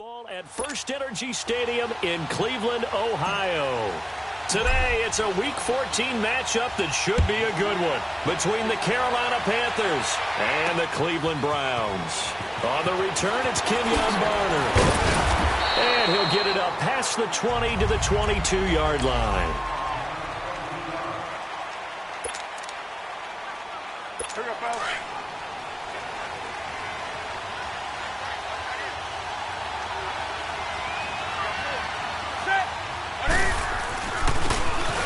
Football at First Energy Stadium in Cleveland, Ohio. Today, it's a Week 14 matchup that should be a good one between the Carolina Panthers and the Cleveland Browns. On the return, it's Kenyon Barner. And he'll get it up past the 20 to the 22-yard line.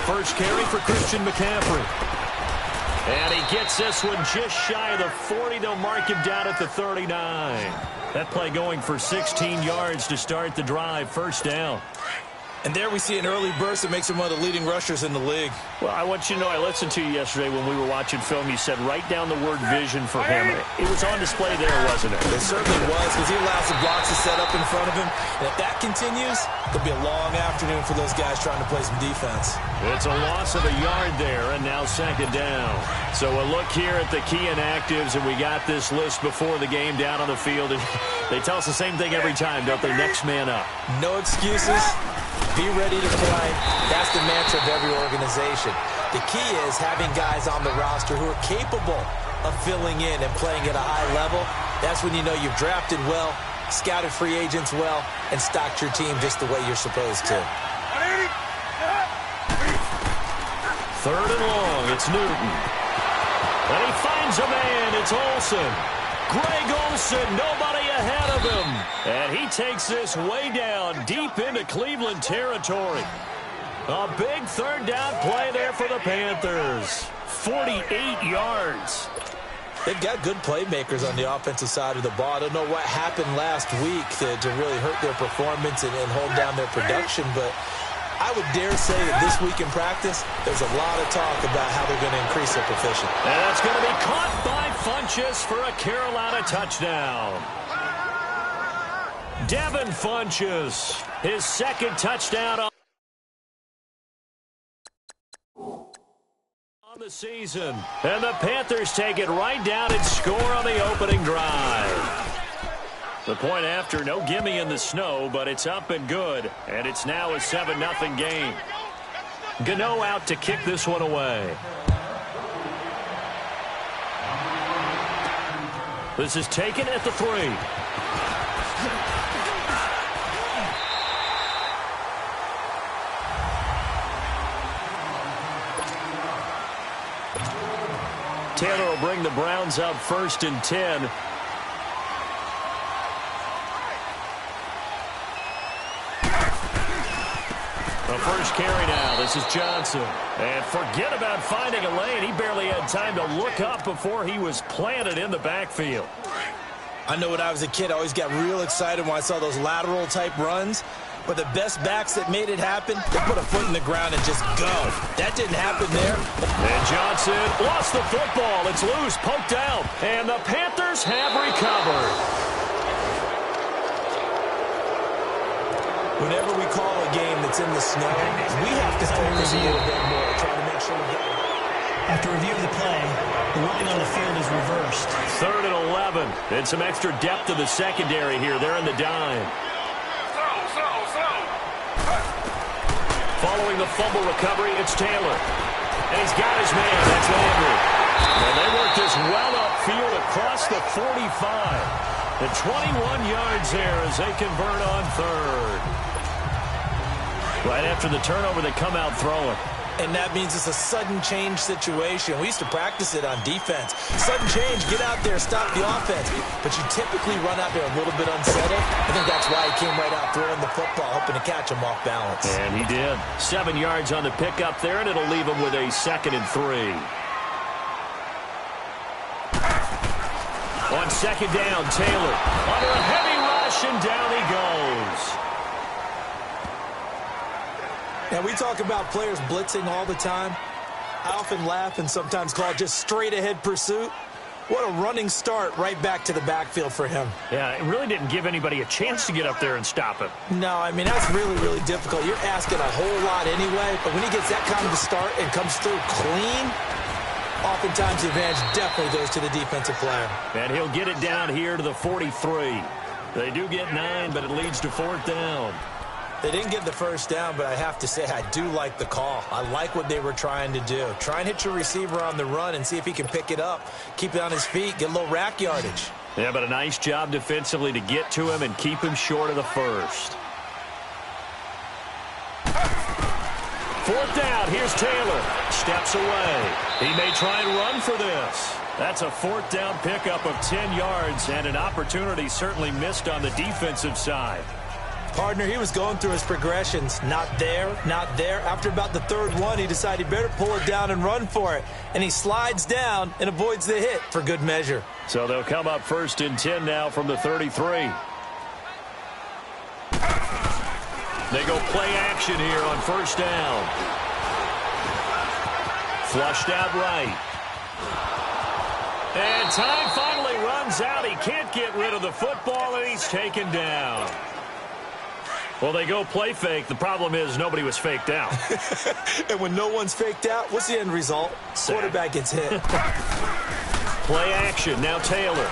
First carry for Christian McCaffrey. And he gets this one just shy of the 40. They'll mark him down at the 39. That play going for 16 yards to start the drive. First down. And there we see an early burst that makes him one of the leading rushers in the league. Well, I want you to know, I listened to you yesterday when we were watching film. You said write down the word vision for him. It was on display there, wasn't it? It certainly was, because he allows the blocks to set up in front of him. And if that continues, it'll be a long afternoon for those guys trying to play some defense. It's a loss of a yard there, and now second down. So a look here at the key inactives, and we got this list before the game down on the field. And they tell us the same thing every time, don't they? Next man up. No excuses. Be ready to play. That's the mantra of every organization. The key is having guys on the roster who are capable of filling in and playing at a high level. That's when you know you've drafted well, scouted free agents well, and stocked your team just the way you're supposed to. Third and long, it's Newton. And he finds a man, it's Olsen. Greg Olsen, nobody ahead of him. And he takes this way down, deep into Cleveland territory. A big third down play there for the Panthers. 48 yards. They've got good playmakers on the offensive side of the ball. I don't know what happened last week to really hurt their performance and hold down their production, but I would dare say that this week in practice, there's a lot of talk about how they're going to increase their proficiency. And that's going to be caught by Funchess for a Carolina touchdown. Devin Funchess, his second touchdown on the season. And the Panthers take it right down and score on the opening drive. The point after, no gimme in the snow, but it's up and good. And it's now a 7-0 game. Gano out to kick this one away. This is taken at the 3. Taylor will bring the Browns up 1st and 10. The first carry now. This is Johnson. And forget about finding a lane. He barely had time to look up before he was planted in the backfield. I know when I was a kid, I always got real excited when I saw those lateral-type runs. But the best backs that made it happen, they put a foot in the ground and just go. That didn't happen there. And Johnson lost the football. It's loose, poked out. And the Panthers have recovered. Whenever we call a game that's in the snow, we have to focus a little bit more, trying to make sure we get it. After review of the play, the running on the field is reversed. 3rd and 11. And some extra depth to the secondary here. They're in the dime. Following the fumble recovery, it's Taylor. And he's got his man. That's Landry. And they work this well upfield across the 45. The 21 yards there as they convert on 3rd. Right after the turnover, they come out throwing. And that means it's a sudden change situation. We used to practice it on defense. Sudden change, get out there, stop the offense. But you typically run out there a little bit unsettled. I think that's why he came right out throwing the football, hoping to catch him off balance. And he did. 7 yards on the pickup there, and it'll leave him with a 2nd and 3. On 2nd down, Taylor under a heavy rush, and down he goes. And we talk about players blitzing all the time. I often laugh and sometimes call it just straight-ahead pursuit. What a running start right back to the backfield for him. Yeah, it really didn't give anybody a chance to get up there and stop him. No, I mean, that's really, really difficult. You're asking a whole lot anyway, but when he gets that kind of a start and comes through clean, oftentimes the advantage definitely goes to the defensive player. And he'll get it down here to the 43. They do get 9, but it leads to 4th down. They didn't get the first down, but I have to say I do like the call. I like what they were trying to do. Try and hit your receiver on the run and see if he can pick it up, keep it on his feet, get a little rack yardage. Yeah, but a nice job defensively to get to him and keep him short of the first. 4th down. Here's Taylor. Steps away. He may try and run for this. That's a 4th down pickup of 10 yards and an opportunity certainly missed on the defensive side. Partner, he was going through his progressions. Not there, not there. After about the 3rd one, he decided he better pull it down and run for it. And he slides down and avoids the hit for good measure. So they'll come up 1st and 10 now from the 33. They go play action here on 1st down. Flushed out right. And time finally runs out. He can't get rid of the football, and he's taken down. Well, they go play fake. The problem is nobody was faked out. And when no one's faked out, what's the end result? Sack. Quarterback gets hit. Play action. Now Taylor.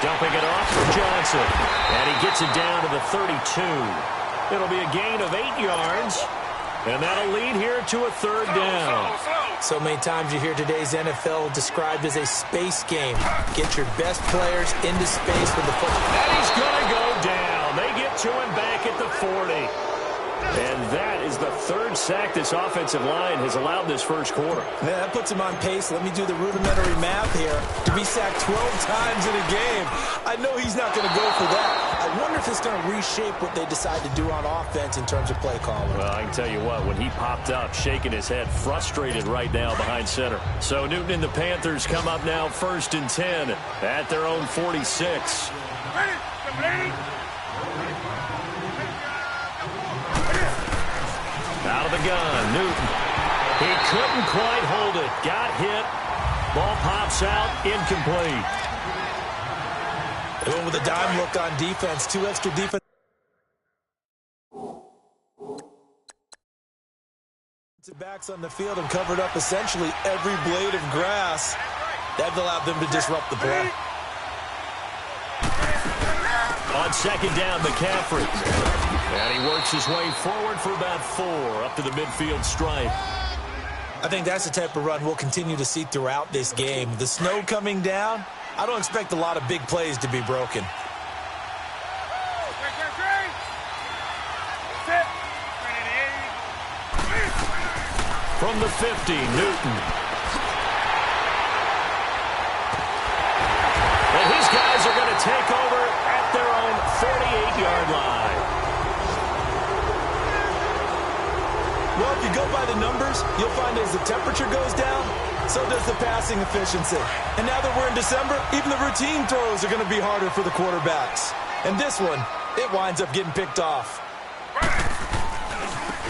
Dumping it off for Johnson. And he gets it down to the 32. It'll be a gain of 8 yards. And that'll lead here to a 3rd down. So many times you hear today's NFL described as a space game. Get your best players into space with the football. And he's going to go down. They get to him back at the 40. And that is the 3rd sack this offensive line has allowed this first quarter. Yeah, that puts him on pace. Let me do the rudimentary math here. To be sacked 12 times in a game, I know he's not going to go for that. I wonder if it's going to reshape what they decide to do on offense in terms of play calling. Well, I can tell you what, when he popped up, shaking his head, frustrated right now behind center. So Newton and the Panthers come up now 1st and 10 at their own 46. Out of the gun, Newton. He couldn't quite hold it. Got hit. Ball pops out, incomplete. They went with a dime look on defense. 2 extra defense backs on the field and covered up essentially every blade of grass. That allowed them to disrupt the play. On 2nd down, McCaffrey. And he works his way forward for about 4 up to the midfield stripe. I think that's the type of run we'll continue to see throughout this game. The snow coming down, I don't expect a lot of big plays to be broken. From the 50, Newton. And these guys are going to take over at their own 48-yard line. Well, if you go by the numbers, you'll find as the temperature goes down, so does the passing efficiency. And now that we're in December, even the routine throws are going to be harder for the quarterbacks. And this one, it winds up getting picked off.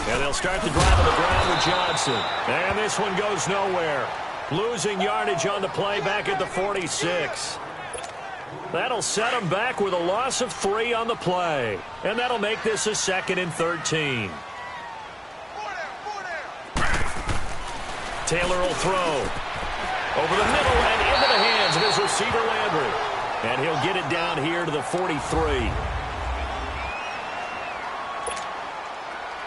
And they'll start the drive on the ground with Johnson. And this one goes nowhere. Losing yardage on the play back at the 46. That'll set them back with a loss of 3 on the play. And that'll make this a 2nd and 13. Taylor will throw. Over the middle and into the hands of his receiver, Landry. And he'll get it down here to the 43.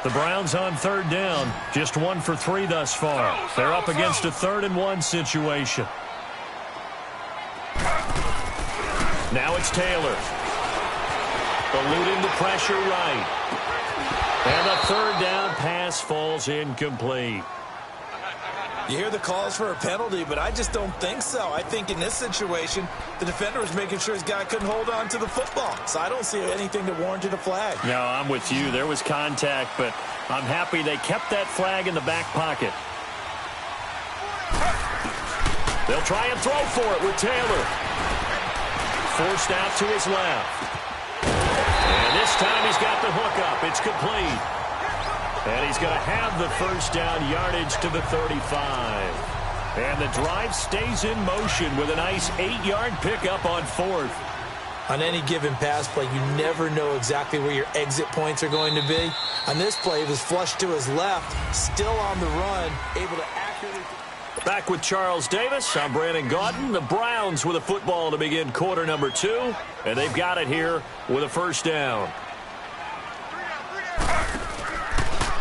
The Browns on 3rd down. Just 1 for 3 thus far. They're up against a 3rd and 1 situation. Now it's Taylor. Eluding the pressure right. And the 3rd down pass falls incomplete. You hear the calls for a penalty, but I just don't think so. I think in this situation, the defender was making sure his guy couldn't hold on to the football. So I don't see anything that warranted a flag. No, I'm with you. There was contact, but I'm happy they kept that flag in the back pocket. They'll try and throw for it with Taylor. Forced out to his left. And this time he's got the hook up. It's complete. And he's going to have the 1st down yardage to the 35. And the drive stays in motion with a nice 8-yard pickup on 4th. On any given pass play, you never know exactly where your exit points are going to be. On this play, it was flushed to his left, still on the run, able to accurately... Back with Charles Davis. I'm Brandon Gaudin. The Browns with a football to begin quarter number 2. And they've got it here with a first down.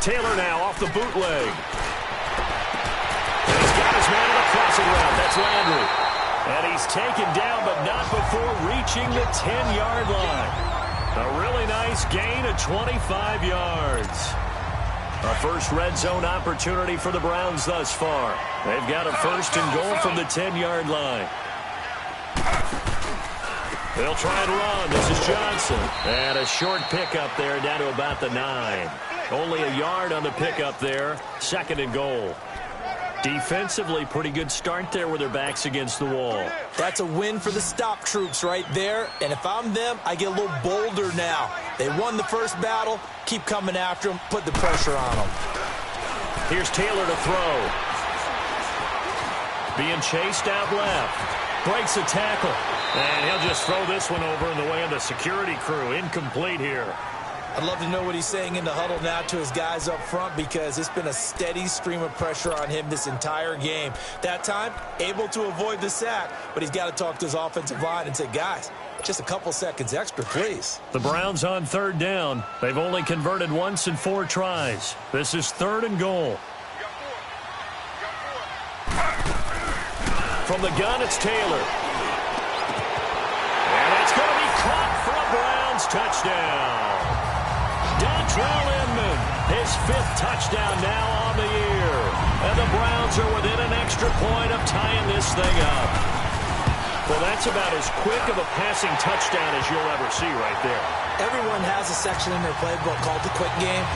Taylor now off the bootleg. And he's got his man on a crossing route. That's Landry. And he's taken down, but not before reaching the 10-yard line. A really nice gain of 25 yards. Our first red zone opportunity for the Browns thus far. They've got a first and goal from the 10-yard line. They'll try and run. This is Johnson. And a short pickup there down to about the 9. Only a yard on the pickup there. Second and goal. Defensively, pretty good start there with their backs against the wall. That's a win for the stop troops right there. And if I'm them, I get a little bolder now. They won the first battle. Keep coming after them. Put the pressure on them. Here's Taylor to throw. Being chased out left. Breaks a tackle. And he'll just throw this one over in the way of the security crew. Incomplete here. I'd love to know what he's saying in the huddle now to his guys up front, because it's been a steady stream of pressure on him this entire game. That time, able to avoid the sack, but he's got to talk to his offensive line and say, guys, just a couple seconds extra, please. The Browns on third down. They've only converted once in 4 tries. This is third and goal. From the gun, it's Taylor. And that's going to be caught for a Browns touchdown. Dontrell Inman, his 5th touchdown now on the year. And the Browns are within an extra point of tying this thing up. Well, that's about as quick of a passing touchdown as you'll ever see right there. Everyone has a section in their playbook called the quick game.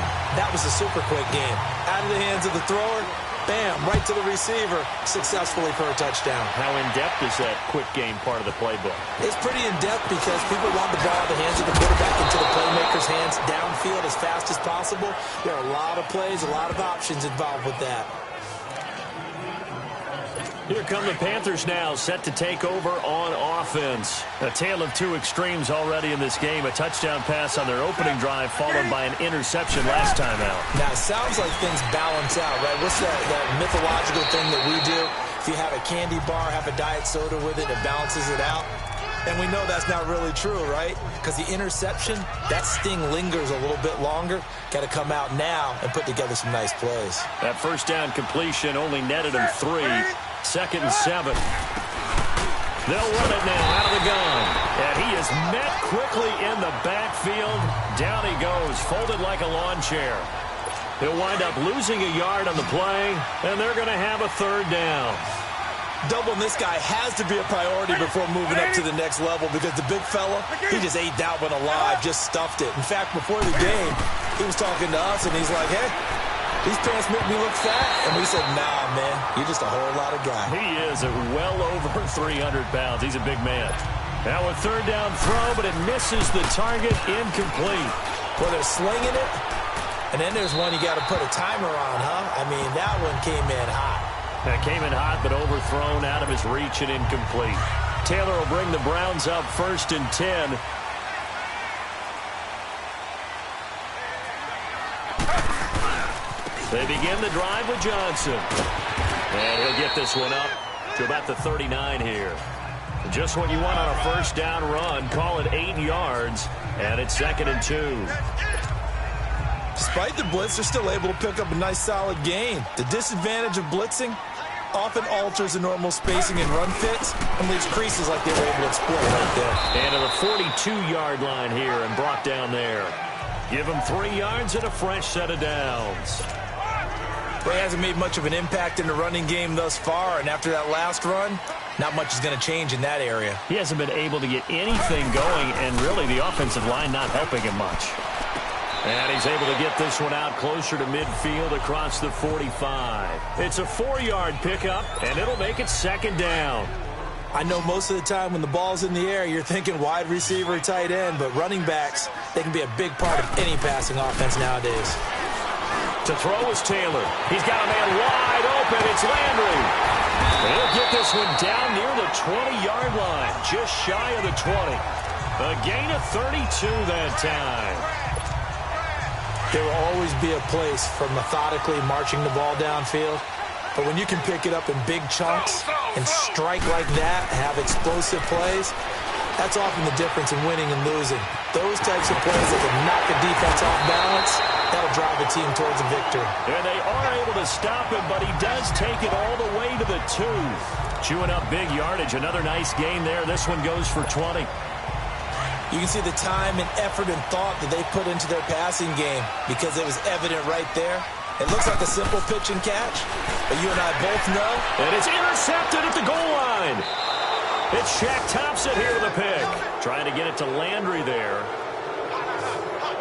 That was a super quick game. Out of the hands of the thrower, bam, right to the receiver, successfully for a touchdown. How in-depth is that quick game part of the playbook? It's pretty in-depth because people want the ball in the hands of the quarterback into the playmaker's hands downfield as fast as possible. There are a lot of plays, a lot of options involved with that. Here come the Panthers now, set to take over on offense. A tale of 2 extremes already in this game. A touchdown pass on their opening drive, followed by an interception last time out. Now, it sounds like things balance out, right? What's that mythological thing that we do? If you have a candy bar, have a diet soda with it, it balances it out. And we know that's not really true, right? Because the interception, that sting lingers a little bit longer. Got to come out now and put together some nice plays. That first down completion only netted him 3. Second and 7. They'll run it now out of the gun. And he is met quickly in the backfield. Down he goes, folded like a lawn chair. He'll wind up losing a yard on the play, and they're going to have a third down. Doubling this guy has to be a priority before moving up to the next level, because the big fella, he just ate that one alive, just stuffed it. In fact, before the game, he was talking to us, and he's like, hey, these pants make me look fat. And we said, nah, man, you're just a whole lot of guy. He is at well over 300 pounds. He's a big man. Now a third down throw, but it misses the target, incomplete. Well, they're slinging it, and then there's one you got to put a timer on, huh? I mean, that one came in hot. That came in hot, but overthrown out of his reach and incomplete. Taylor will bring the Browns up first and 10. They begin the drive with Johnson. And he'll get this one up to about the 39 here. Just what you want on a first down run. Call it 8 yards, and it's second and 2. Despite the blitz, they're still able to pick up a nice solid gain. The disadvantage of blitzing often alters the normal spacing and run fits and leaves creases like they were able to exploit right there. And to the 42-yard line here and brought down there. Give him 3 yards and a fresh set of downs. He hasn't made much of an impact in the running game thus far, and after that last run, not much is going to change in that area. He hasn't been able to get anything going, and really the offensive line not helping him much. And he's able to get this one out closer to midfield across the 45. It's a 4-yard pickup, and it'll make it second down. I know most of the time when the ball's in the air, you're thinking wide receiver, tight end, but running backs, they can be a big part of any passing offense nowadays. To throw is Taylor. He's got a man wide open. It's Landry. And he'll get this one down near the 20-yard line, just shy of the 20. A gain of 32 that time. There will always be a place for methodically marching the ball downfield, But when you can pick it up in big chunks and strike like that, have explosive plays, that's often the difference in winning and losing. Those types of plays that can knock a defense off balance, that'll drive a team towards a victory. And they are able to stop him, but he does take it all the way to the 2. Chewing up big yardage. Another nice gain there. This one goes for 20. You can see the time and effort and thought that they put into their passing game because it was evident right there. It looks like a simple pitch and catch, but you and I both know. And it's intercepted at the goal line. It's Shaq Thompson here with a pick. Trying to get it to Landry there.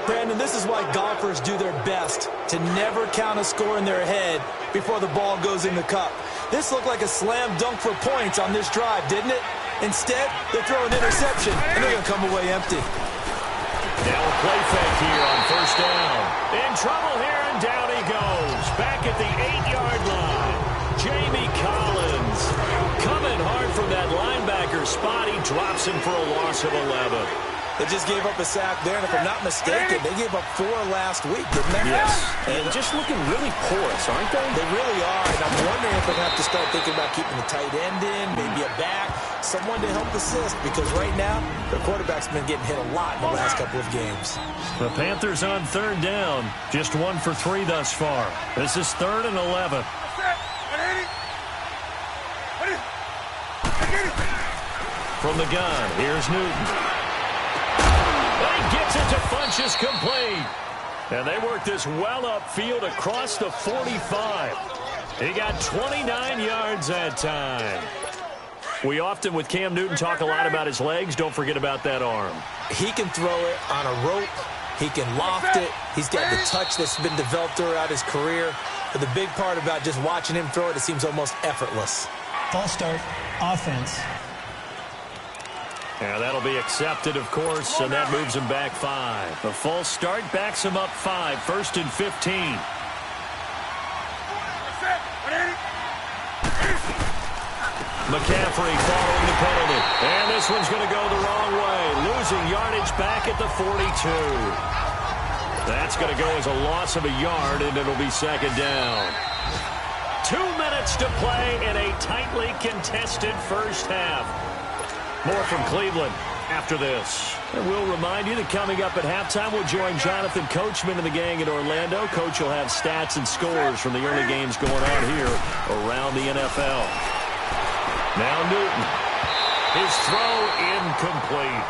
Brandon, this is why golfers do their best to never count a score in their head before the ball goes in the cup. This looked like a slam dunk for points on this drive, didn't it? Instead, they throw an interception, and they're going to come away empty. Now a play fake here on first down. In trouble here, and down he goes. Back at the 8-yard line. Jamie Collins coming hard from that linebacker spot. He drops him for a loss of 11. They just gave up a sack there, and if I'm not mistaken, they gave up 4 last week, didn't they? Yes, and just looking really porous, aren't they? They really are, and I'm wondering if they're going to have to start thinking about keeping the tight end in, maybe a back, someone to help assist, because right now, their quarterback's been getting hit a lot in the last couple of games. The Panthers on third down, just 1 for 3 thus far. This is 3rd and 11. From the gun, here's Newton. And he gets it to Funchess complete. And they work this well upfield across the 45. He got 29 yards that time. We often, with Cam Newton, talk a lot about his legs. Don't forget about that arm. He can throw it on a rope. He can loft it. He's got the touch that's been developed throughout his career. But the big part about just watching him throw it, it seems almost effortless. False start, offense. Yeah, that'll be accepted, of course, and that moves him back 5. The false start backs him up 5, 1st and 15. McCaffrey following the penalty. And this one's going to go the wrong way. Losing yardage back at the 42. That's going to go as a loss of a yard, and it'll be 2nd down. 2 minutes to play in a tightly contested first half. More from Cleveland after this. And we'll remind you that coming up at halftime, we'll join Jonathan Coachman and the gang in Orlando. Coach will have stats and scores from the early games going on here around the NFL. Now Newton. His throw incomplete.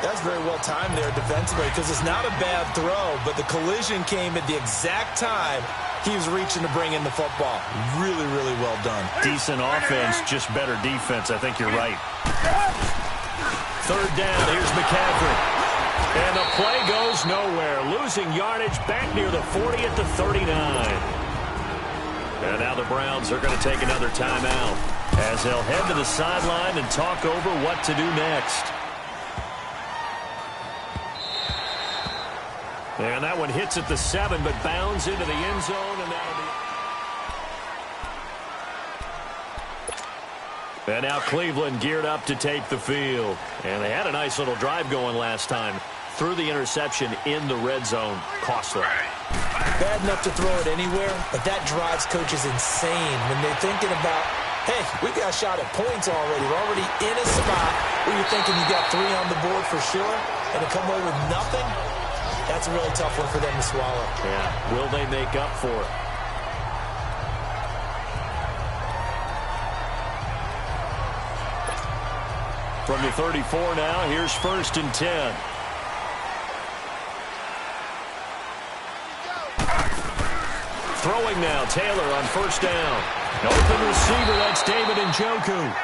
That's very well timed there defensively because it's not a bad throw, but the collision came at the exact time he was reaching to bring in the football. Really, really well done. Decent offense, just better defense. I think you're right. 3rd down, here's McCaffrey. And the play goes nowhere. Losing yardage back near the 40 at the 39. And now the Browns are going to take another timeout as they'll head to the sideline and talk over what to do next. And that one hits at the 7, but bounds into the end zone, and that'll be... And now Cleveland geared up to take the field. And they had a nice little drive going last time. Threw the interception in the red zone. Costly. Bad enough to throw it anywhere, but that drives coaches insane when they're thinking about, hey, we got a shot at points already. We're already in a spot where you're thinking you got 3 on the board for sure, and to come away with nothing, that's a really tough one for them to swallow. Yeah, will they make up for it? From the 34 now, here's 1st and 10. Throwing now, Taylor on 1st down. Open receiver, that's David Njoku.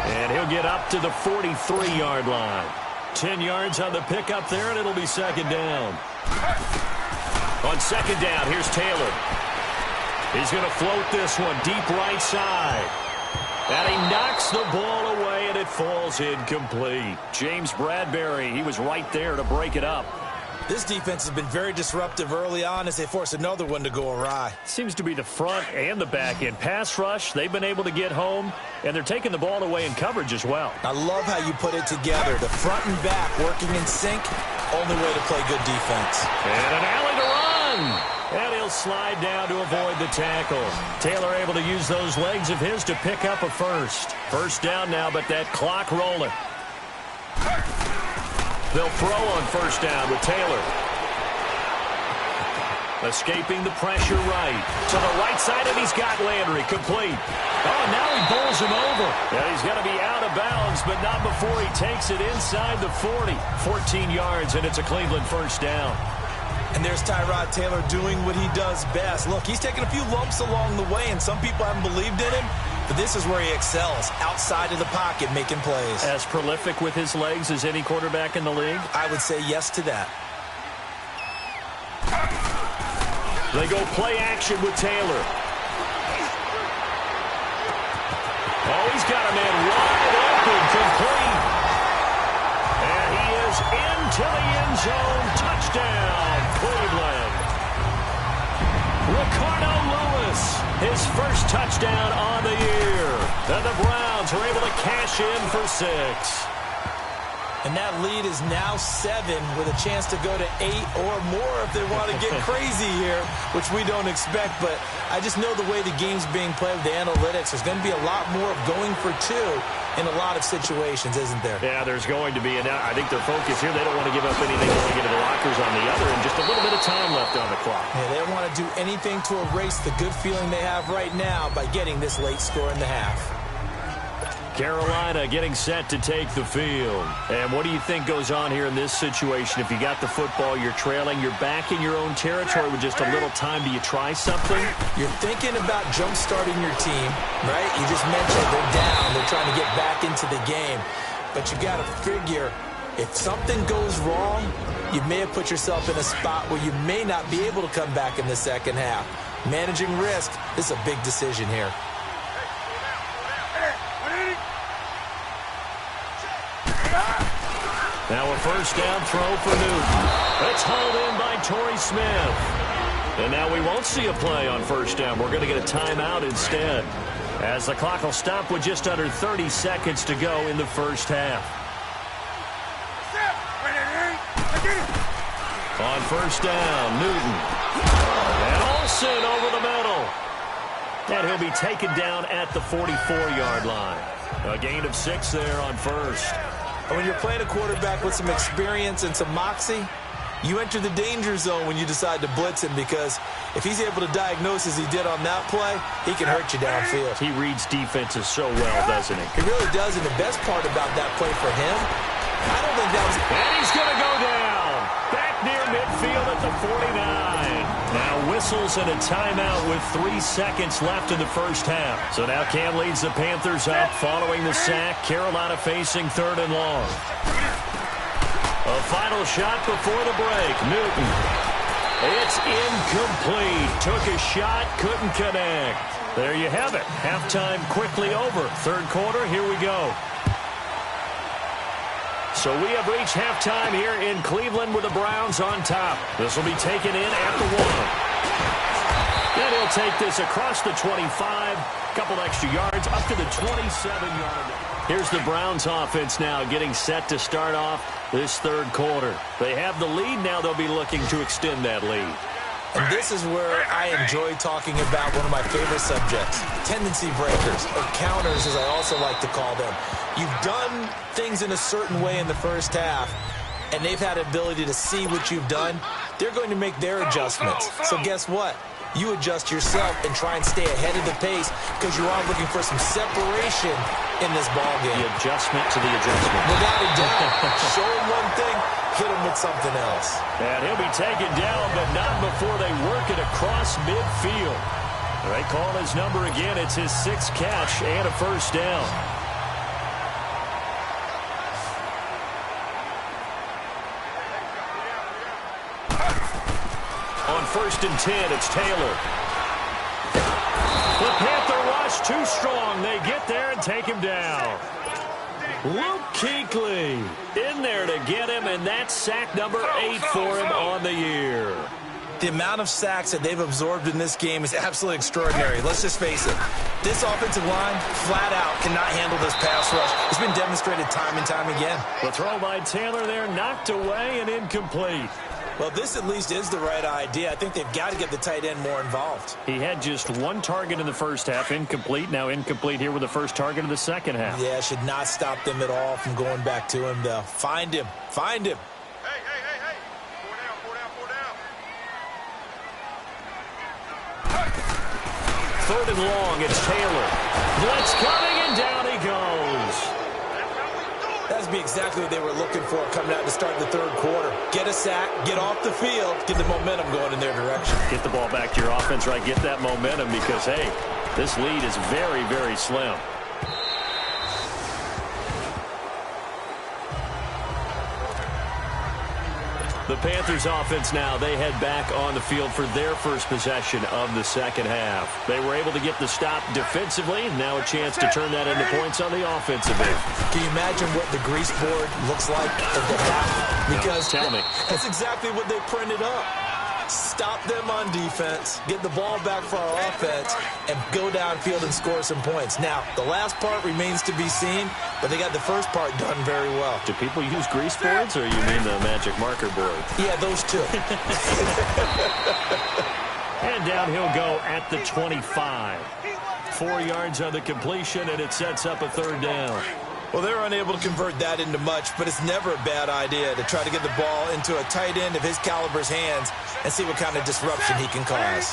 And he'll get up to the 43-yard line. 10 yards on the pickup there, and it'll be 2nd down. On 2nd down, here's Taylor. He's going to float this one deep right side. And he knocks the ball away, and it falls incomplete. James Bradbury, he was right there to break it up. This defense has been very disruptive early on as they force another one to go awry. Seems to be the front and the back end. Pass rush, they've been able to get home, and they're taking the ball away in coverage as well. I love how you put it together. The front and back working in sync, only way to play good defense. And an alley to run. And he'll slide down to avoid the tackle. Taylor able to use those legs of his to pick up a first. First down now, but that clock rolling. They'll throw on first down with Taylor. Escaping the pressure right. To the right side, and he's got Landry complete. Oh, now he bowls him over. Yeah, he's going to be out of bounds, but not before he takes it inside the 40. 14 yards, and it's a Cleveland first down. And there's Tyrod Taylor doing what he does best. Look, he's taken a few lumps along the way, and some people haven't believed in him. But this is where he excels, outside of the pocket, making plays. As prolific with his legs as any quarterback in the league? I would say yes to that. They go play action with Taylor. Oh, he's got a man wide open, complete. And he is into the end zone. Touchdown, Cleveland. Ricardo Lewis, his first touchdown on the year. And the Browns are able to cash in for 6. And that lead is now 7 with a chance to go to 8 or more if they want to get crazy here, which we don't expect. But I just know the way the game's being played with the analytics, there's going to be a lot more of going for 2 in a lot of situations, isn't there? Yeah, there's going to be. And I think their focus here, they don't want to give up anything going into the lockers on the other, and just a little bit of time left on the clock. Yeah, they don't want to do anything to erase the good feeling they have right now by getting this late score in the half. Carolina getting set to take the field. And what do you think goes on here in this situation? If you got the football, you're trailing, you're back in your own territory with just a little time. Do you try something? You're thinking about jump-starting your team, right? You just mentioned they're down. They're trying to get back into the game. But you got to figure, if something goes wrong, you may have put yourself in a spot where you may not be able to come back in the second half. Managing risk, this is a big decision here. Now a first down throw for Newton. It's hauled in by Torrey Smith. And now we won't see a play on first down. We're going to get a timeout instead, as the clock will stop with just under 30 seconds to go in the first half. On first down, Newton. And Olsen over the middle. And he'll be taken down at the 44-yard line. A gain of 6 there on first. When you're playing a quarterback with some experience and some moxie, you enter the danger zone when you decide to blitz him, because if he's able to diagnose as he did on that play, he can hurt you downfield. He reads defenses so well, doesn't he? He really does, and the best part about that play for him, I don't think that was... And he's going to go down. Back near midfield at the 49. Now whistles and a timeout with 3 seconds left in the first half. So now Cam leads the Panthers up following the sack. Carolina facing 3rd and long. A final shot before the break. Newton. It's incomplete. Took a shot, couldn't connect. There you have it. Halftime quickly over. 3rd quarter, here we go. So we have reached halftime here in Cleveland with the Browns on top. This will be taken in at the 1. Then he'll take this across the 25. A couple extra yards up to the 27-yard line. Here's the Browns offense now getting set to start off this 3rd quarter. They have the lead. Now they'll be looking to extend that lead. And this is where I enjoy talking about one of my favorite subjects, tendency breakers, or counters as I also like to call them. You've done things in a certain way in the first half, and they've had the ability to see what you've done. They're going to make their adjustments. So guess what? You adjust yourself and try and stay ahead of the pace, because you are looking for some separation in this ballgame. The adjustment to the adjustment. Without a doubt. Show him one thing, hit him with something else. And he'll be taken down, but not before they work it across midfield. They call his number again. It's his 6th catch and a first down. On 1st and 10, it's Taylor. The Panther rush too strong. They get there and take him down. Luke Kuechly in there to get him, and that's sack number 8 for him on the year. The amount of sacks that they've absorbed in this game is absolutely extraordinary. Let's just face it. This offensive line, flat out, cannot handle this pass rush. It's been demonstrated time and time again. The throw by Taylor there, knocked away and incomplete. Well, this at least is the right idea. I think they've got to get the tight end more involved. He had just one target in the first half, incomplete. Now incomplete here with the first target of the second half. Yeah, should not stop them at all from going back to him, though. Find him. Find him. Hey. 4 down. Third and long, it's Taylor. Blitz coming, and down he goes. That'd be exactly what they were looking for coming out to start the third quarter. Get a sack, get off the field, get the momentum going in their direction. Get the ball back to your offense, right? Get that momentum because, hey, this lead is very, very slim. The Panthers offense now, they head back on the field for their first possession of the second half. They were able to get the stop defensively. Now a chance to turn that into points on the offensive end. Can you imagine what the grease board looks like at the half? Because tell me. That's exactly what they printed up. Stop them on defense, get the ball back for our offense, and go downfield and score some points. Now, the last part remains to be seen, but they got the first part done very well. Do people use grease boards, or you mean the magic marker board? Yeah, those two. And down he'll go at the 25. 4 yards on the completion, and it sets up a third down. Well, they're unable to convert that into much, but it's never a bad idea to try to get the ball into a tight end of his caliber's hands and see what kind of disruption he can cause.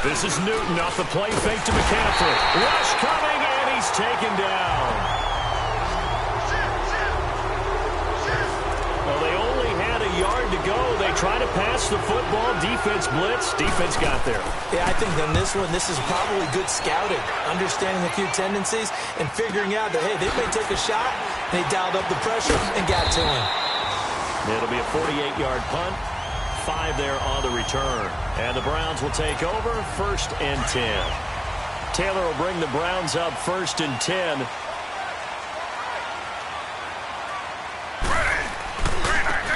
This is Newton off the play fake to McCaffrey. Rush coming, and he's taken down. Well, they only had a yard to go. They try to pass the football. Defense blitz. Defense got there. Yeah, I think on this one, this is probably good scouting, understanding the few tendencies, and figuring out that, hey, they may take a shot. They dialed up the pressure and got to him. It'll be a 48-yard punt. 5 there on the return. And the Browns will take over, 1st and 10. Taylor will bring the Browns up 1st and 10.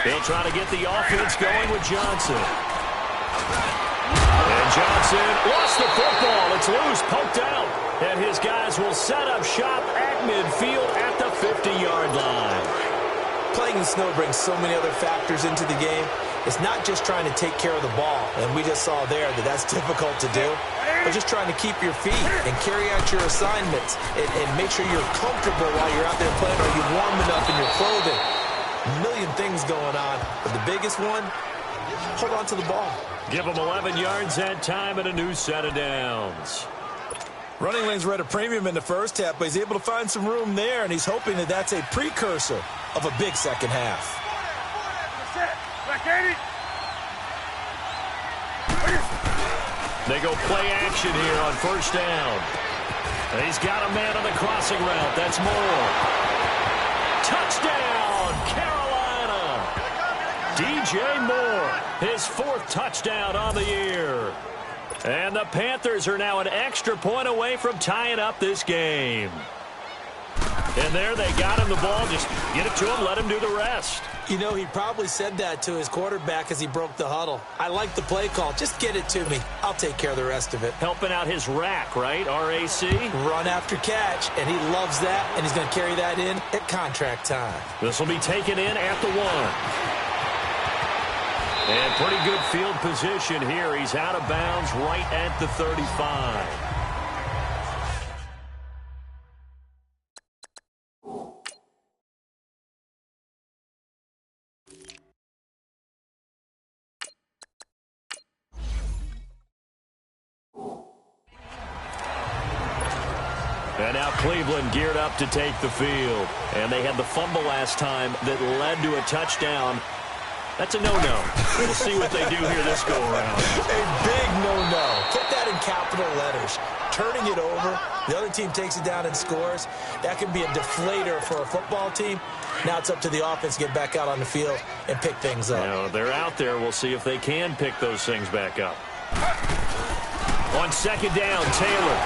They'll try to get the offense going with Johnson. And Johnson lost the football. It's loose, poked out. And his guys will set up shop at midfield at the 50-yard line. Playing in snow brings so many other factors into the game. It's not just trying to take care of the ball, and we just saw there that that's difficult to do, but just trying to keep your feet and carry out your assignments and make sure you're comfortable while you're out there playing. Are you warm enough in your clothing? A million things going on, but the biggest one, hold on to the ball. Give them 11 yards that time and a new set of downs. Running lanes were at a premium in the first half, but he's able to find some room there, and he's hoping that that's a precursor of a big second half. They go play action here on 1st down. And he's got a man on the crossing route. That's Moore. Touchdown, Carolina. DJ Moore, his 4th touchdown on the year. And the Panthers are now an extra point away from tying up this game. And there they got him the ball. Just get it to him, let him do the rest. You know, he probably said that to his quarterback as he broke the huddle. I like the play call. Just get it to me. I'll take care of the rest of it. Helping out his rack, right? R-A-C? Run after catch, and he loves that, and he's going to carry that in at contract time. This will be taken in at the 1. And pretty good field position here. He's out of bounds right at the 35. And now Cleveland geared up to take the field. And they had the fumble last time that led to a touchdown. That's a no-no. We'll see what they do here this go-around. A big no-no. Put that in capital letters. Turning it over, the other team takes it down and scores. That can be a deflator for a football team. Now it's up to the offense to get back out on the field and pick things up. Now, they're out there. We'll see if they can pick those things back up. On 2nd down, Taylor.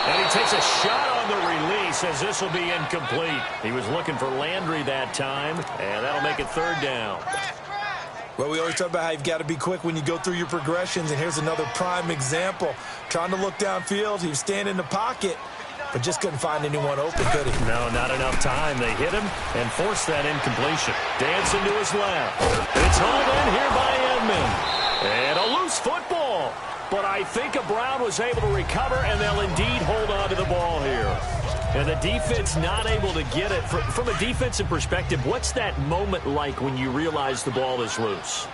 And he takes a shot on the release as this will be incomplete. He was looking for Landry that time, and that'll make it 3rd down. Well, we always talk about how you've got to be quick when you go through your progressions, and here's another prime example. Trying to look downfield, he was standing in the pocket, but just couldn't find anyone open, could he? No, not enough time. They hit him and forced that incompletion. Dancing to his left. It's hauled in here by Edmond. And a loose football. But I think Brown was able to recover, and they'll indeed hold on to the ball here. And the defense not able to get it. From a defensive perspective, what's that moment like when you realize the ball is loose?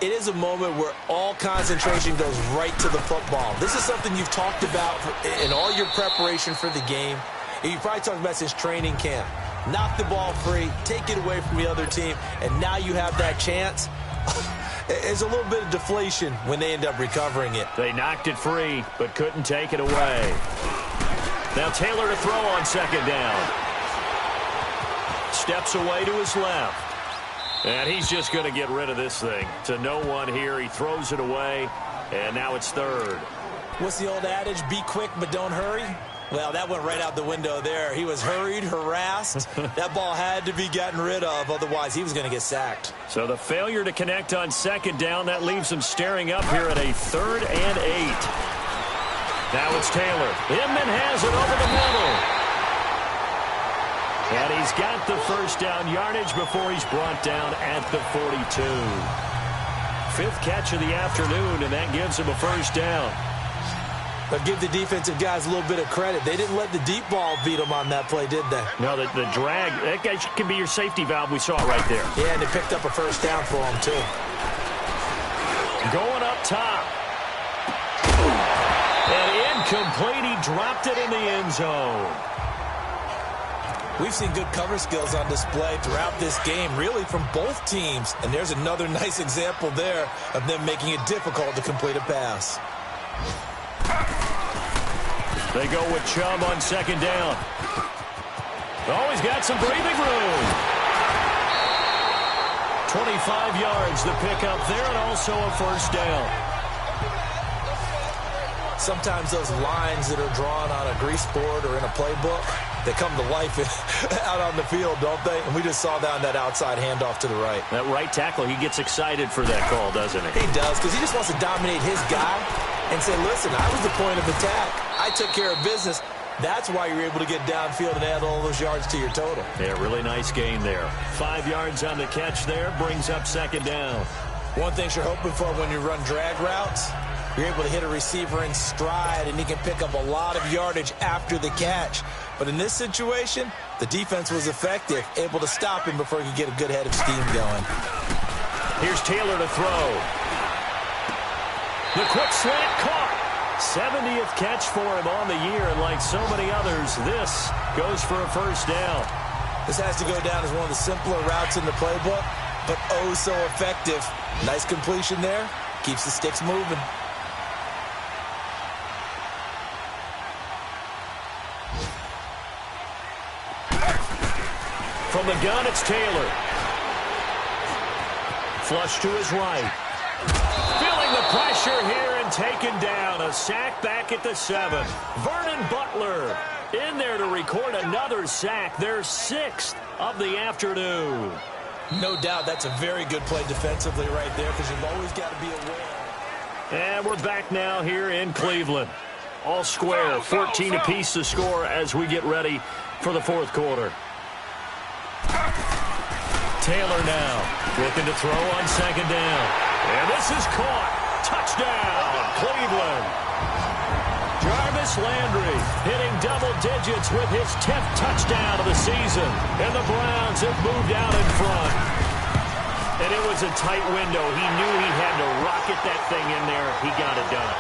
It is a moment where all concentration goes right to the football. This is something you've talked about in all your preparation for the game. And you probably talked about since training camp. Knock the ball free, take it away from the other team, and now you have that chance. There's a little bit of deflation when they end up recovering it. They knocked it free, but couldn't take it away. Now Taylor to throw on second down. Steps away to his left. And he's just going to get rid of this thing. To no one here. He throws it away, and now it's third. What's the old adage? Be quick, but don't hurry? Well, that went right out the window there. He was hurried, harassed. That ball had to be gotten rid of, otherwise he was going to get sacked. So the failure to connect on second down, that leaves him staring up here at a 3rd and 8. Now it's Taylor. Inman has it over the middle. And he's got the first down yardage before he's brought down at the 42. 5th catch of the afternoon, and that gives him a first down. But give the defensive guys a little bit of credit. They didn't let the deep ball beat them on that play, did they? No, the drag, that guy can be your safety valve. We saw it right there. Yeah, and they picked up a first down for him, too. Going up top. And incomplete. He dropped it in the end zone. We've seen good cover skills on display throughout this game, really from both teams. And there's another nice example there of them making it difficult to complete a pass. They go with Chubb on second down. Oh, he's got some breathing room. 25 yards the pickup there, and also a first down. Sometimes those lines that are drawn on a grease board or in a playbook, they come to life out on the field, don't they? And we just saw that on that outside handoff to the right. That right tackle, he gets excited for that call, doesn't he? He does, because he just wants to dominate his guy and say, listen, I was the point of attack. I took care of business. That's why you're able to get downfield and add all those yards to your total. Yeah, really nice gain there. 5 yards on the catch there, brings up second down. One thing you're hoping for when you run drag routes, you're able to hit a receiver in stride, and he can pick up a lot of yardage after the catch. But in this situation, the defense was effective, able to stop him before he could get a good head of steam going. Here's Taylor to throw. The quick slant caught. 70th catch for him on the year, and like so many others, this goes for a first down. This has to go down as one of the simpler routes in the playbook, but oh so effective. Nice completion there. Keeps the sticks moving. From the gun, it's Taylor. Flush to his right. Feeling the pressure here and taken down. A sack back at the 7. Vernon Butler in there to record another sack. Their 6th of the afternoon. No doubt that's a very good play defensively right there, because you've always got to be aware. And we're back now here in Cleveland. All square, 14 apiece to score as we get ready for the 4th quarter. Taylor now looking to throw on second down. And this is caught. Touchdown, Cleveland. Jarvis Landry hitting double digits with his 10th touchdown of the season. And the Browns have moved out in front. And it was a tight window. He knew he had to rocket that thing in there. He got it done.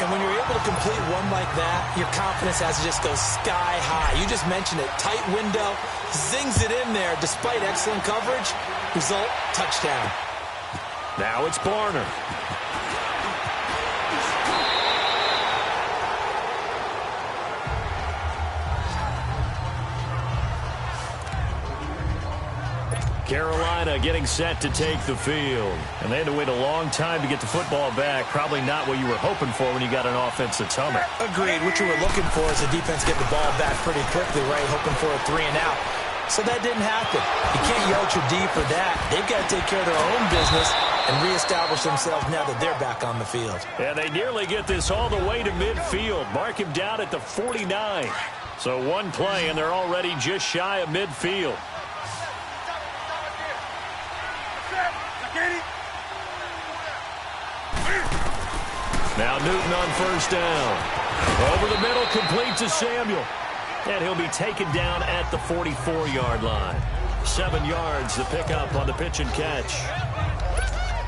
And when you're able to complete one like that, your confidence has to just go sky high. You just mentioned it. Tight window, zings it in there despite excellent coverage. Result, touchdown. Now it's Barner. Carolina getting set to take the field. And they had to wait a long time to get the football back. Probably not what you were hoping for when you got an offense that's humming. Agreed. What you were looking for is the defense get the ball back pretty quickly, right? Hoping for a 3 and out. So that didn't happen. You can't yell at your D for that. They've got to take care of their own business and reestablish themselves now that they're back on the field. And they nearly get this all the way to midfield. Mark him down at the 49. So one play, and they're already just shy of midfield. Now Newton on first down. Over the middle, complete to Samuel. And he'll be taken down at the 44-yard line. 7 yards to pick up on the pitch and catch.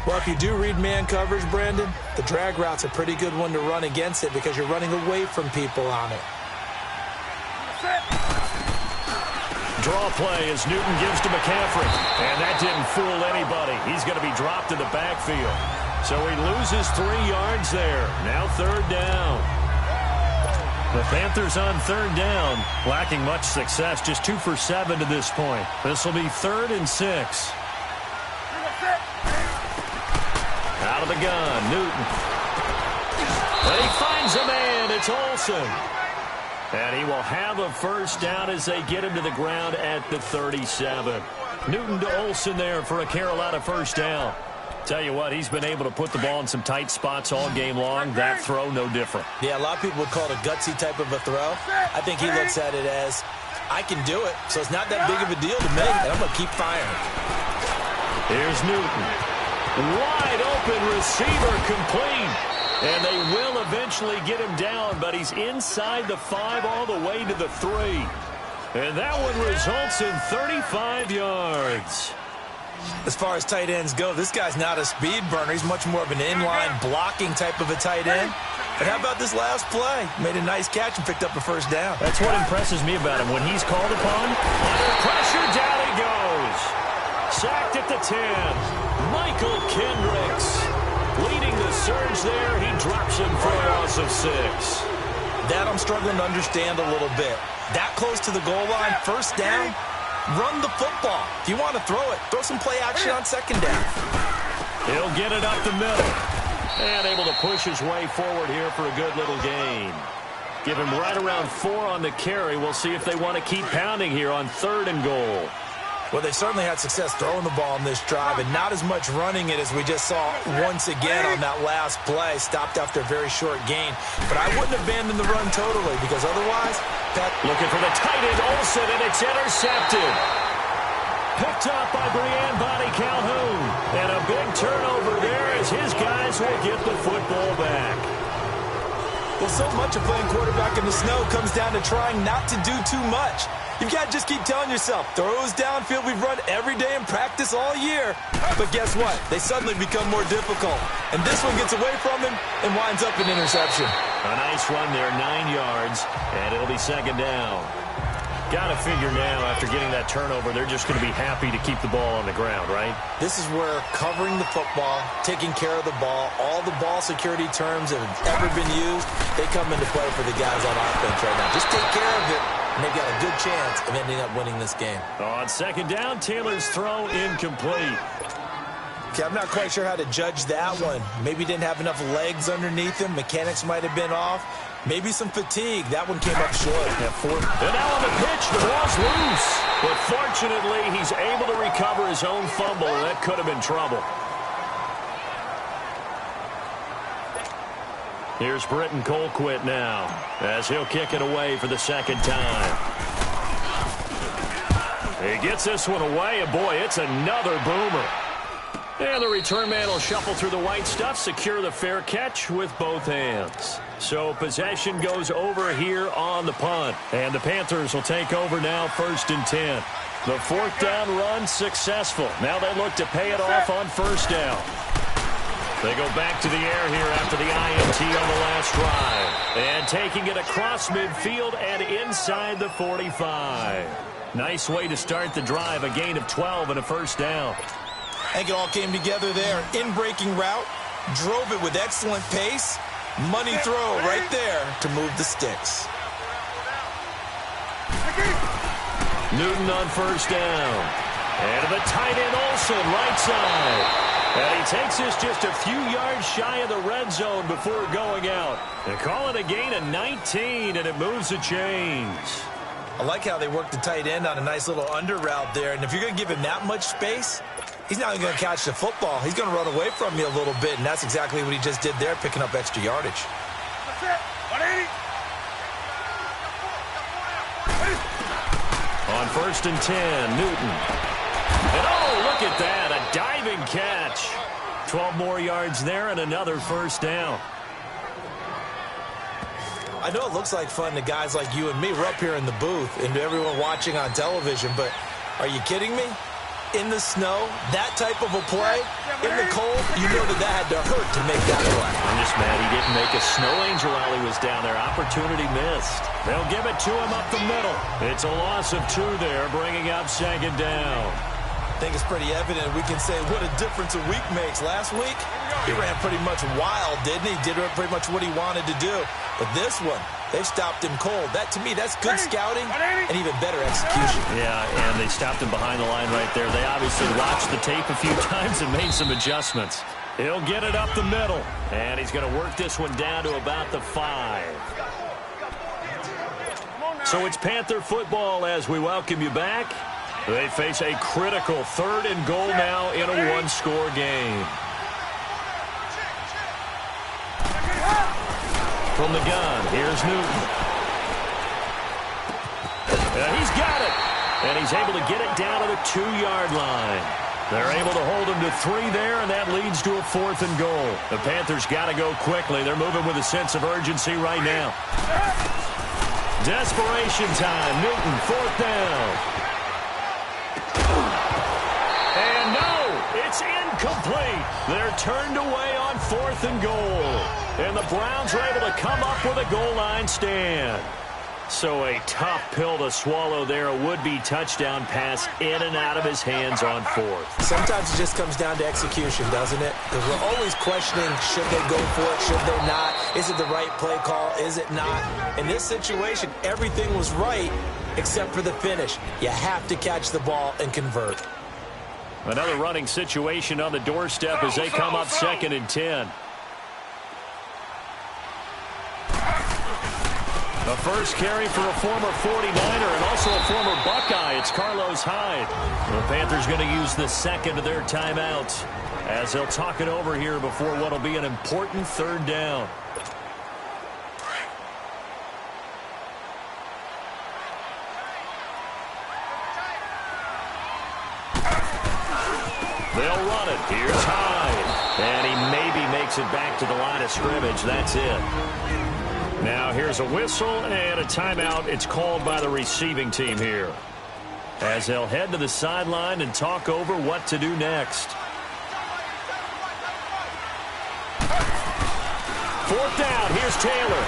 Well, if you do read man coverage, Brandon, the drag route's a pretty good one to run against it because you're running away from people on it. Draw play as Newton gives to McCaffrey. And that didn't fool anybody. He's going to be dropped in the backfield. So he loses 3 yards there. Now third down. The Panthers on third down, lacking much success, just 2 for 7 to this point. This will be 3rd and 6. Out of the gun, Newton. And he finds a man. It's Olsen. And he will have a first down as they get him to the ground at the 37. Newton to Olsen there for a Carolina first down. Tell you what, he's been able to put the ball in some tight spots all game long. That throw, no different. Yeah, a lot of people would call it a gutsy type of a throw. I think he looks at it as, I can do it, so it's not that big of a deal to me, and I'm going to keep firing. Here's Newton. Wide open receiver complete. And they will eventually get him down, but he's inside the 5 all the way to the 3. And that one results in 35 yards. As far as tight ends go, this guy's not a speed burner. He's much more of an inline blocking type of a tight end. But how about this last play? Made a nice catch and picked up a first down. That's what impresses me about him. When he's called upon, under pressure, down he goes. Sacked at the 10. Michael Kendricks leading the surge there. He drops him for a loss of 6. That I'm struggling to understand a little bit. That close to the goal line, first down. Run the football. If you want to throw it, throw some play action on second down. He'll get it up the middle. And able to push his way forward here for a good little gain. Give him right around 4 on the carry. We'll see if they want to keep pounding here on 3rd and goal. Well, they certainly had success throwing the ball in this drive, and not as much running it as we just saw once again on that last play. Stopped after a very short gain. But I wouldn't abandon the run totally, because otherwise, looking for the tight end, Olsen, and it's intercepted. Picked up by Brian Body Calhoun. And a big turnover there as his guys will get the football back. Well, so much of playing quarterback in the snow comes down to trying not to do too much. You've got to just keep telling yourself, throws downfield we've run every day in practice all year. But guess what? They suddenly become more difficult. And this one gets away from him and winds up an interception. A nice run there, 9 yards, and it'll be 2nd down. Got to figure now, after getting that turnover, they're just going to be happy to keep the ball on the ground, right? This is where covering the football, taking care of the ball, all the ball security terms that have ever been used, they come into play for the guys on offense right now. Just take care of it, and they've got a good chance of ending up winning this game. On 2nd down, Taylor's throw incomplete. Okay, I'm not quite sure how to judge that one. Maybe didn't have enough legs underneath him. Mechanics might have been off. Maybe some fatigue. That one came up short. And now on the pitch, the ball's loose. But fortunately, he's able to recover his own fumble. That could have been trouble. Here's Britton Colquitt now, as he'll kick it away for the 2nd time. He gets this one away, and boy, it's another boomer. And the return man will shuffle through the white stuff, secure the fair catch with both hands. So possession goes over here on the punt. And the Panthers will take over now, 1st and 10. The 4th down run successful. Now they look to pay it off on 1st down. They go back to the air here after the INT on the last drive. And taking it across midfield and inside the 45. Nice way to start the drive, a gain of 12 and a 1st down. I think it all came together there. In-breaking route, drove it with excellent pace. Money throw right there to move the sticks. Newton on 1st down. And the tight end Olsen, right side. And he takes this just a few yards shy of the red zone before going out. They call it a gain of 19, and it moves the chains. I like how they work the tight end on a nice little under route there. And if you're going to give him that much space, he's not going to catch the football. He's going to run away from you a little bit, and that's exactly what he just did there, picking up extra yardage. That's it. 180. On 1st and 10, Newton. And oh, look at that, a diving catch. 12 more yards there and another first down. I know it looks like fun to guys like you and me. We're up here in the booth and to everyone watching on television, but are you kidding me? In the snow, that type of a play, in the cold, you know that had to hurt to make that play. I'm just mad he didn't make a snow angel while he was down there. Opportunity missed. They'll give it to him up the middle. It's a loss of 2 there, bringing up 2nd down. I think it's pretty evident we can say what a difference a week makes. Last week, he ran pretty much wild, didn't he? Did pretty much what he wanted to do. But this one, they stopped him cold. That, to me, that's good scouting and even better execution. Yeah, and they stopped him behind the line right there. They obviously watched the tape a few times and made some adjustments. He'll get it up the middle, and he's going to work this one down to about the 5. So it's Panther football as we welcome you back. They face a critical 3rd and goal now in a 1-score game. From the gun, here's Newton. He's got it. And he's able to get it down to the 2-yard line. They're able to hold him to 3 there, and that leads to a 4th and goal. The Panthers got to go quickly. They're moving with a sense of urgency right now. Desperation time. Newton, 4th down. And no, it's incomplete. They're turned away on 4th and goal. And the Browns are able to come up with a goal line stand. So a tough pill to swallow there. A would-be touchdown pass in and out of his hands on 4th. Sometimes it just comes down to execution, doesn't it? Because we're always questioning, should they go for it, should they not? Is it the right play call, is it not? In this situation, everything was right except for the finish. You have to catch the ball and convert. Another running situation on the doorstep as they come up 2nd and 10. The first carry for a former 49er and also a former Buckeye. It's Carlos Hyde. The Panthers going to use the 2nd of their timeouts as they'll talk it over here before what will be an important 3rd down. They'll run it. Here's Hyde. And he maybe makes it back to the line of scrimmage. That's it. Now here's a whistle and a timeout. It's called by the receiving team here, as they'll head to the sideline and talk over what to do next. 4th down. Here's Taylor.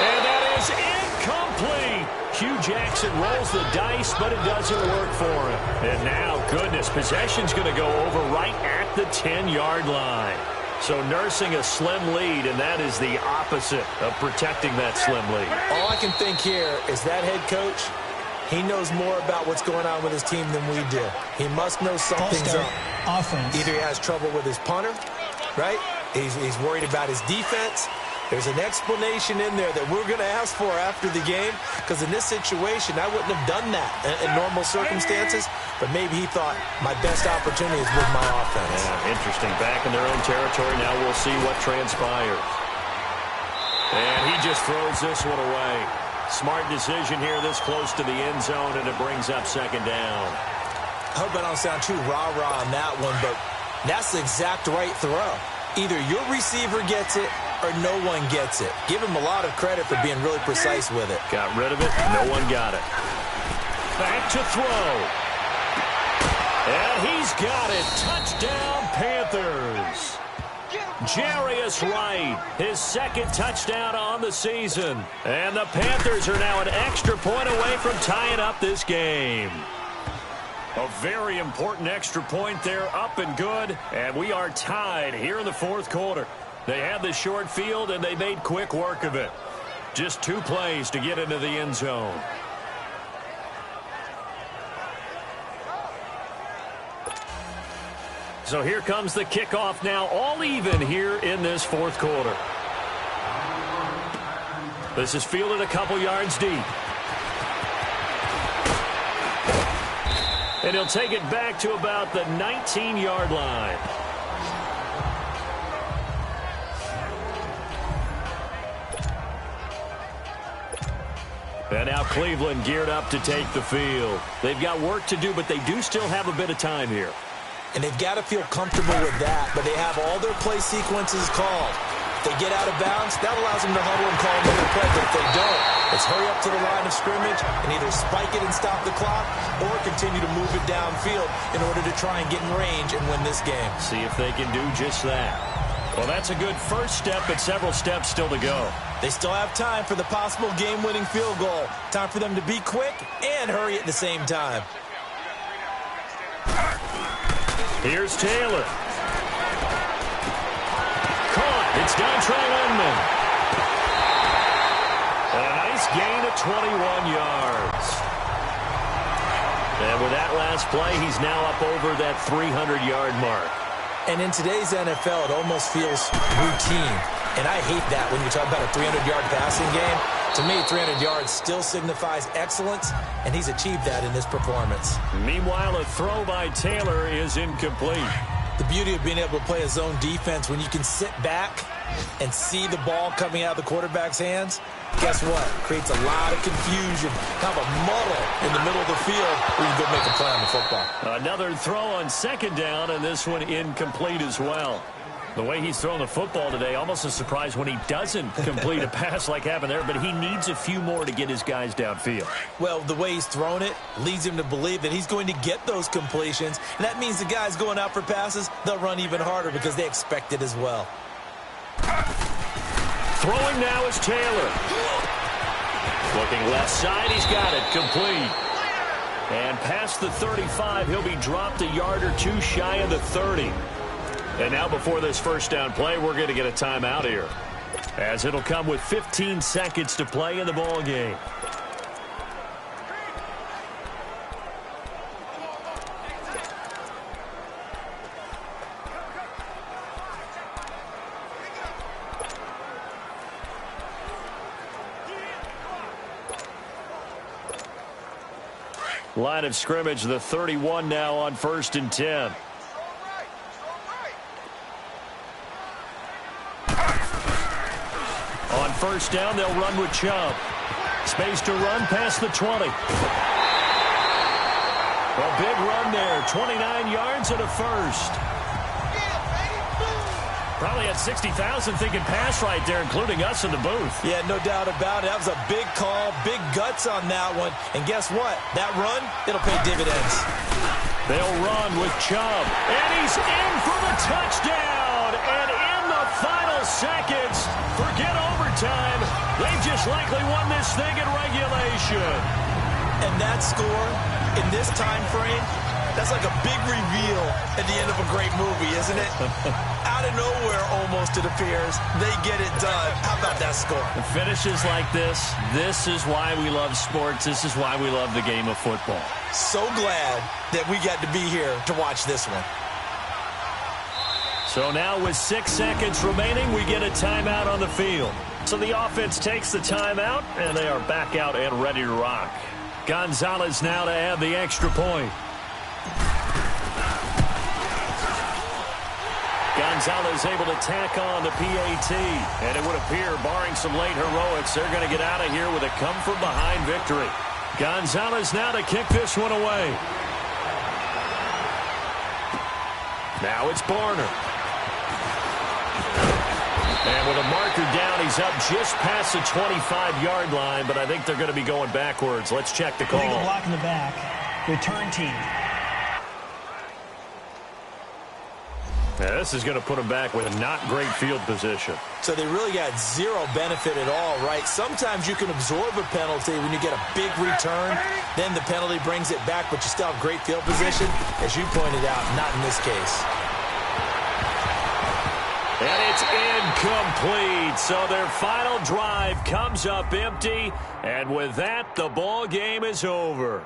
And that is incomplete. Hugh Jackson rolls the dice, but it doesn't work for him. And now, goodness, possession's going to go over right at the 10-yard line. So nursing a slim lead, and that is the opposite of protecting that slim lead. All I can think here is that head coach, he knows more about what's going on with his team than we do. He must know something's up. Offense. Either he has trouble with his punter, right? He's worried about his defense. There's an explanation in there that we're going to ask for after the game, because in this situation, I wouldn't have done that in normal circumstances, but maybe he thought my best opportunity is with my offense. Yeah, interesting. Back in their own territory. Now we'll see what transpires. And he just throws this one away. Smart decision here this close to the end zone, and it brings up 2nd down. I hope I don't sound too rah-rah on that one, but that's the exact right throw. Either your receiver gets it or no one gets it. Give him a lot of credit for being really precise with it. Got rid of it. No one got it. Back to throw. And he's got it. Touchdown, Panthers. Jarius Wright, his 2nd touchdown on the season. And the Panthers are now an extra point away from tying up this game. A very important extra point there, up and good. And we are tied here in the 4th quarter. They had the short field, and they made quick work of it. Just 2 plays to get into the end zone. So here comes the kickoff now, all even here in this 4th quarter. This is fielded a couple yards deep. And he'll take it back to about the 19-yard line. And now Cleveland geared up to take the field. They've got work to do, but they do still have a bit of time here. And they've got to feel comfortable with that, but they have all their play sequences called. If they get out of bounds, that allows them to huddle and call another play, but if they don't, it's hurry up to the line of scrimmage and either spike it and stop the clock or continue to move it downfield in order to try and get in range and win this game. See if they can do just that. Well, that's a good first step, but several steps still to go. They still have time for the possible game-winning field goal. Time for them to be quick and hurry at the same time. Here's Taylor. Caught. It's Dontre Inman. And a nice gain of 21 yards. And with that last play, he's now up over that 300-yard mark. And in today's NFL, it almost feels routine. And I hate that when you talk about a 300-yard passing game. To me, 300 yards still signifies excellence, and he's achieved that in this performance. Meanwhile, a throw by Taylor is incomplete. The beauty of being able to play a zone defense when you can sit back and see the ball coming out of the quarterback's hands, guess what? Creates a lot of confusion, kind of a muddle in the middle of the field where you can go make a play on the football. Another throw on second down, and this one incomplete as well. The way he's thrown the football today, almost a surprise when he doesn't complete a pass like happened there, but he needs a few more to get his guys downfield. Well, the way he's thrown it leads him to believe that he's going to get those completions, and that means the guys going out for passes, they'll run even harder because they expect it as well. Throwing now is Taylor. Looking left side, he's got it, complete. And past the 35, he'll be dropped a yard or two shy of the 30. And now before this first down play, we're going to get a timeout here, as it'll come with 15 seconds to play in the ball game. Line of scrimmage, the 31 now on 1st and 10. On first down, they'll run with Chubb. Space to run past the 20. A big run there, 29 yards and a first. Probably had 60,000 thinking pass right there, including us in the booth. Yeah, no doubt about it. That was a big call, big guts on that one. And guess what? That run, it'll pay dividends. They'll run with Chubb. And he's in for the touchdown. And in the final seconds, forget overtime. They've just likely won this thing in regulation. And that score in this time frame, that's like a big reveal at the end of a great movie, isn't it? Out of nowhere, almost, it appears. They get it done. How about that score? The finishes like this is why we love sports. This is why we love the game of football. So glad that we got to be here to watch this one. So now with 6 seconds remaining, we get a timeout on the field. So the offense takes the timeout, and they are back out and ready to rock. Gonzalez now to add the extra point. Gonzalez able to tack on the PAT. And it would appear, barring some late heroics, they're going to get out of here with a come-from-behind victory. Gonzalez now to kick this one away. Now it's Barner. And with a marker down, he's up just past the 25-yard line, but I think they're going to be going backwards. Let's check the call. Illegal block in the back. Return team. Yeah, this is going to put them back with a not great field position. So they really got zero benefit at all, right? Sometimes you can absorb a penalty when you get a big return. Then the penalty brings it back, but you still have great field position. As you pointed out, not in this case. And it's incomplete. So their final drive comes up empty. And with that, the ball game is over.